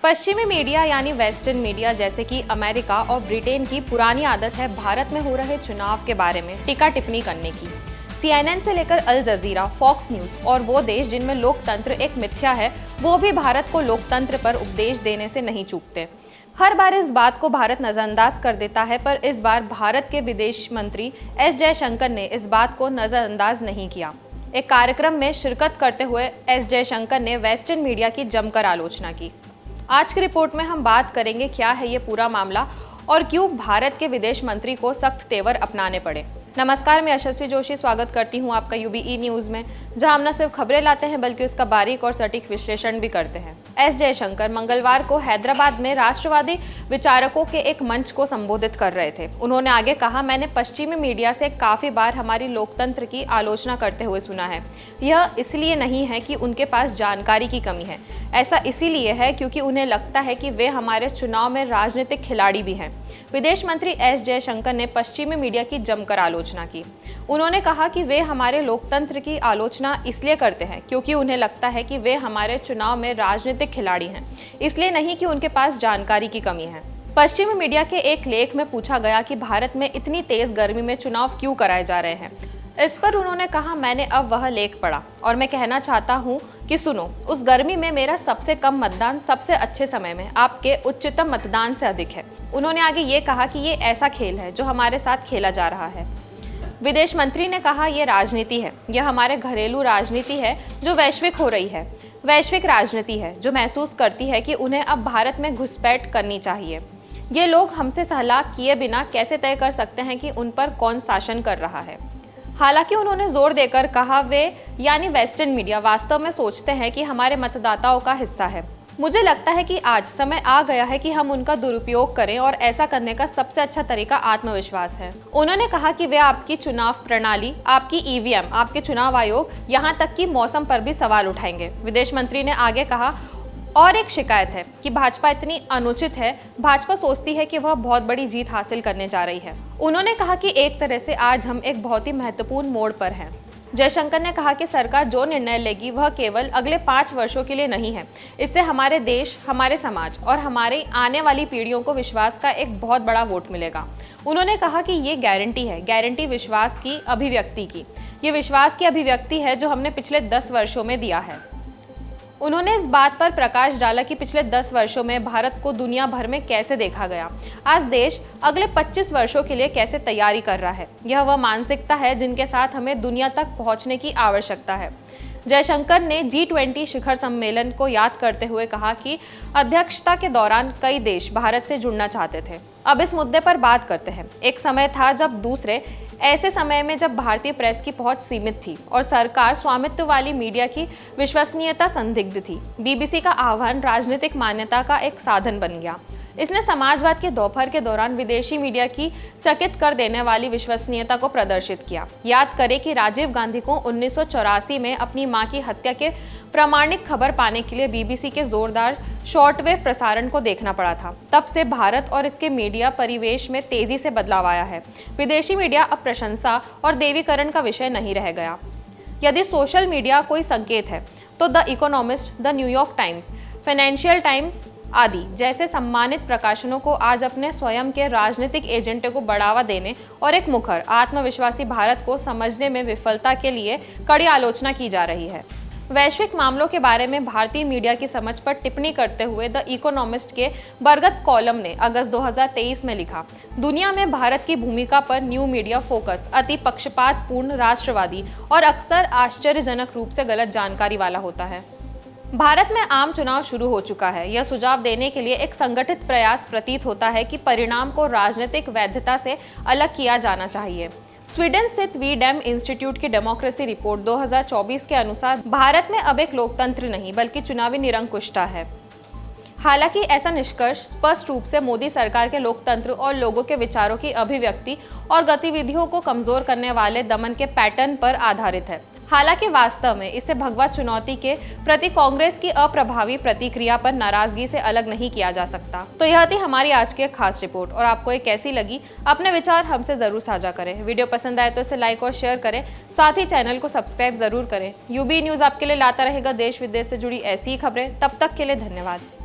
पश्चिमी मीडिया यानी western media जैसे कि अमेरिका और ब्रिटेन की पुरानी आदत है भारत में हो रहे चुनाव के बारे में टीका टिप्पणी करने की। CNN से लेकर अल जजीरा, फॉक्स न्यूज और वो देश जिनमें लोकतंत्र एक मिथ्या है, वो भी भारत को लोकतंत्र पर उपदेश देने से नहीं चूकते। हर बार इस बात को भारत नजरअंदाज कर देता है, पर इस बार भारत के विदेश मंत्री एस जयशंकर ने इस बात को नजरअंदाज नहीं किया। एक कार्यक्रम में शिरकत करते हुए एस जयशंकर ने वेस्टर्न मीडिया की जमकर आलोचना की। आज की रिपोर्ट में हम बात करेंगे क्या है ये पूरा मामला और क्यों भारत के विदेश मंत्री को सख्त तेवर अपनाने पड़े। नमस्कार, मैं यशस्वी जोशी स्वागत करती हूँ आपका UBE न्यूज़ में, जहां हम न सिर्फ खबरें लाते हैं बल्कि उसका बारीक और सटीक विश्लेषण भी करते हैं। एस जयशंकर मंगलवार को हैदराबाद में राष्ट्रवादी विचारकों के एक मंच को संबोधित कर रहे थे। उन्होंने आगे कहा, मैंने पश्चिमी मीडिया से काफ़ी बार हमारी लोकतंत्र की आलोचना करते हुए सुना है। यह इसलिए नहीं है कि उनके पास जानकारी की कमी है, ऐसा इसीलिए है क्योंकि उन्हें लगता है कि वे हमारे चुनाव में राजनीतिक खिलाड़ी भी हैं। विदेश मंत्री एस जयशंकर ने पश्चिमी मीडिया की जमकर आलोचना की। उन्होंने कहा कि वे हमारे लोकतंत्र की आलोचना इसलिए करते हैं क्योंकि उन्हें लगता है कि वे हमारे चुनाव में राजनीतिक खिलाड़ी हैं, इसलिए नहीं कि उनके पास जानकारी की कमी है। पश्चिमी मीडिया के एक लेख में पूछा गया कि भारत में इतनी तेज गर्मी में चुनाव क्यों कराए जा रहे हैं। इस पर उन्होंने कहा, मैंने अब वह लेख पढ़ा और मैं कहना चाहता हूं कि सुनो, उस गर्मी में मेरा सबसे कम मतदान सबसे अच्छे समय में आपके उच्चतम मतदान से अधिक है। उन्होंने आगे ये कहा कि ये ऐसा खेल है जो हमारे साथ खेला जा रहा है। विदेश मंत्री ने कहा, यह राजनीति है, यह हमारे घरेलू राजनीति है जो वैश्विक हो रही है। वैश्विक राजनीति है जो महसूस करती है कि उन्हें अब भारत में घुसपैठ करनी चाहिए। ये लोग हमसे सलाह किए बिना कैसे तय कर सकते हैं कि उन पर कौन शासन कर रहा है। हालांकि उन्होंने जोर देकर कहा, वे यानी वेस्टर्न मीडिया वास्तव में सोचते हैं कि हमारे मतदाताओं का हिस्सा है। मुझे लगता है कि आज समय आ गया है कि हम उनका दुरुपयोग करें और ऐसा करने का सबसे अच्छा तरीका आत्मविश्वास है। उन्होंने कहा कि वे आपकी चुनाव प्रणाली, आपकी EVM, आपके चुनाव आयोग, यहाँ तक कि मौसम पर भी सवाल उठाएंगे। विदेश मंत्री ने आगे कहा, और एक शिकायत है कि भाजपा इतनी अनुचित है। भाजपा सोचती है कि वह बहुत बड़ी जीत हासिल करने जा रही है। उन्होंने कहा कि एक तरह से आज हम एक बहुत ही महत्वपूर्ण मोड़ पर हैं। जयशंकर ने कहा कि सरकार जो निर्णय लेगी वह केवल अगले 5 वर्षों के लिए नहीं है। इससे हमारे देश, हमारे समाज और हमारी आने वाली पीढ़ियों को विश्वास का एक बहुत बड़ा वोट मिलेगा। उन्होंने कहा कि ये गारंटी है, गारंटी विश्वास की अभिव्यक्ति की। ये विश्वास की अभिव्यक्ति है जो हमने पिछले 10 वर्षों में दिया है। उन्होंने इस बात पर प्रकाश डाला कि पिछले 10 वर्षों में भारत को दुनिया भर में कैसे देखा गया। आज देश अगले 25 वर्षों के लिए कैसे तैयारी कर रहा है। यह वह मानसिकता है जिनके साथ हमें दुनिया तक पहुंचने की आवश्यकता है। जयशंकर ने G20 शिखर सम्मेलन को याद करते हुए कहा कि अध्यक्षता के दौरान कई देश भारत से जुड़ना चाहते थे। अब इस मुद्दे पर बात करते हैं। एक समय था जब दूसरे ऐसे समय में जब भारतीय प्रेस की पहुंच सीमित थी और सरकार स्वामित्व वाली मीडिया की विश्वसनीयता संदिग्ध थी। BBC का आह्वान राजनीतिक मान्यता का एक साधन बन गया। इसने समाजवाद के दोपहर के दौरान विदेशी मीडिया की चकित कर देने वाली विश्वसनीयता को प्रदर्शित किया। याद करें कि राजीव गांधी को 1984 में अपनी मां की हत्या के प्रामाणिक खबर पाने के लिए BBC के जोरदार शॉर्टवेव प्रसारण को देखना पड़ा था। तब से भारत और इसके मीडिया परिवेश में तेजी से बदलाव आया है। विदेशी मीडिया अब प्रशंसा और देवीकरण का विषय नहीं रह गया। यदि सोशल मीडिया कोई संकेत है तो the economist, the New York times, financial times आदि जैसे सम्मानित प्रकाशनों को आज अपने स्वयं के राजनीतिक एजेंडे को बढ़ावा देने और एक मुखर आत्मविश्वासी भारत को समझने में विफलता के लिए कड़ी आलोचना की जा रही है। वैश्विक मामलों के बारे में भारतीय मीडिया की समझ पर टिप्पणी करते हुए द इकोनॉमिस्ट के बरगद कॉलम ने अगस्त 2023 में लिखा, दुनिया में भारत की भूमिका पर न्यू मीडिया फोकस अति पक्षपातपूर्ण, राष्ट्रवादी और अक्सर आश्चर्यजनक रूप से गलत जानकारी वाला होता है। भारत में आम चुनाव शुरू हो चुका है। यह सुझाव देने के लिए एक संगठित प्रयास प्रतीत होता है कि परिणाम को राजनीतिक वैधता से अलग किया जाना चाहिए। स्वीडन स्थित वीडैम इंस्टीट्यूट की डेमोक्रेसी रिपोर्ट 2024 के अनुसार भारत में अब एक लोकतंत्र नहीं बल्कि चुनावी निरंकुशता है। हालांकि ऐसा निष्कर्ष स्पष्ट रूप से मोदी सरकार के लोकतंत्र और लोगों के विचारों की अभिव्यक्ति और गतिविधियों को कमजोर करने वाले दमन के पैटर्न पर आधारित है। हालांकि वास्तव में इसे भगवा चुनौती के प्रति कांग्रेस की अप्रभावी प्रतिक्रिया पर नाराजगी से अलग नहीं किया जा सकता। तो यह थी हमारी आज की खास रिपोर्ट और आपको ये कैसी लगी, अपने विचार हमसे जरूर साझा करें। वीडियो पसंद आए तो इसे लाइक और शेयर करें, साथ ही चैनल को सब्सक्राइब जरूर करें। UBE न्यूज़ आपके लिए लाता रहेगा देश विदेश से जुड़ी ऐसी ही खबरें। तब तक के लिए धन्यवाद।